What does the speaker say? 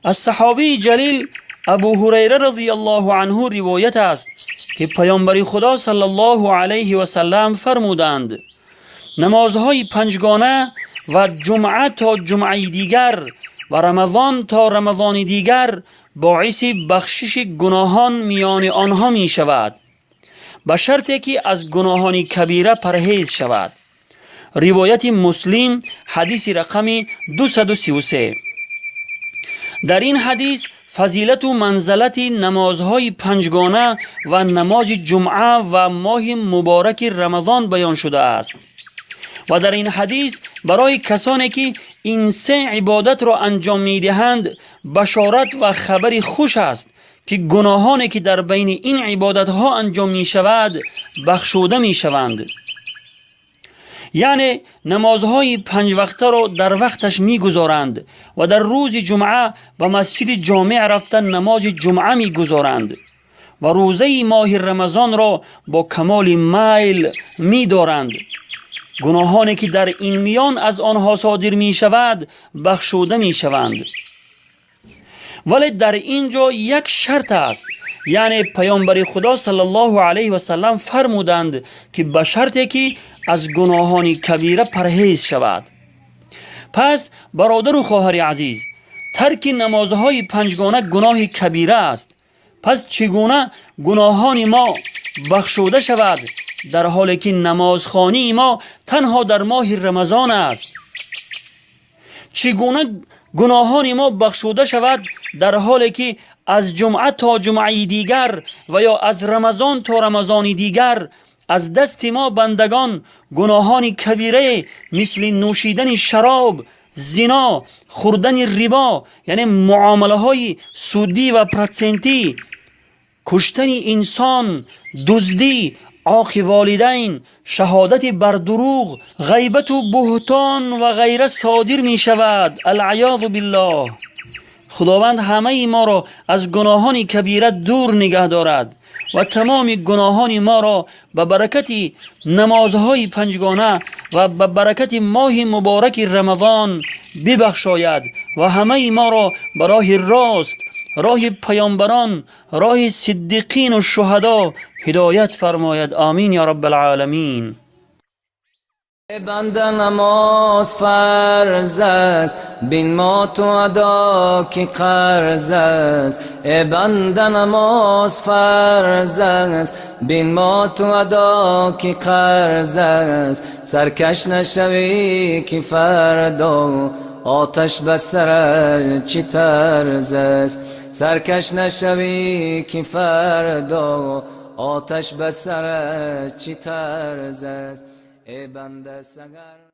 از صحابی جلیل ابو هریره رضی الله عنه روایت است که پیامبر خدا صلی الله علیه و سلم فرمودند نمازهای پنجگانه و جمعه تا جمعه دیگر و رمضان تا رمضان دیگر باعث بخشش گناهان میان آنها می شود به شرطی که از گناهان کبیره پرهیز شود. روایت مسلم حدیث رقم 233. در این حدیث فضیلت و منزلت نمازهای پنجگانه و نماز جمعه و ماه مبارک رمضان بیان شده است و در این حدیث برای کسانی که این سه عبادت را انجام میدهند بشارت و خبری خوش است که گناهانی که در بین این عبادت ها انجام می شود بخشوده می شوند. یعنی نمازهای 5 وقته را در وقتش می گذارند و در روز جمعه به مسجد جامع رفتن نماز جمعه می گذارند و روزه ماه رمضان را با کمال میل می دارند. گناهانی که در این میان از آنها صادر می شود بخشوده می شوند. ولی در اینجا یک شرط است، یعنی پیامبر خدا صلی الله علیه و سلم فرمودند که به شرطی که از گناهان کبیره پرهیز شود. پس برادر و خواهر عزیز، ترک نمازهای پنجگانه گناه کبیره است. پس چگونه گناهان ما بخشوده شود در حالی که نمازخوانی ما تنها در ماه رمضان است؟ چگونه گناهان ما بخشوده شود در حالی که از جمعه تا جمعه دیگر و یا از رمضان تا رمضان دیگر از دست ما بندگان گناهان کبیره مثل نوشیدن شراب، زنا، خوردن ربا یعنی معامله های سودی و پرسنتی، کشتن انسان، دزدی، عاق والدین، شهادت بر دروغ، غیبت و بهتان و غیره صادر می شود. العیاذ بالله. خداوند همه ما را از گناهان کبیره دور نگه دارد و تمام گناهان ما را به برکت نمازهای پنجگانه و به برکت ماه مبارک رمضان ببخشاید و همه ما را به راه راست، راه پیامبران، راه صدیقین و شهدا هدایت فرماید. آمین یا رب العالمین. بنده نماز فرض است، بین ما تو ادا کی قرض است. بنده نماز فرض است، بین ما تو ادا کی قرض است. سرکش نشوی که فردا آتش به سر چی طرز است. سرکش نشوی که فردا آتش به سر چی طرز است. ای بنده سگر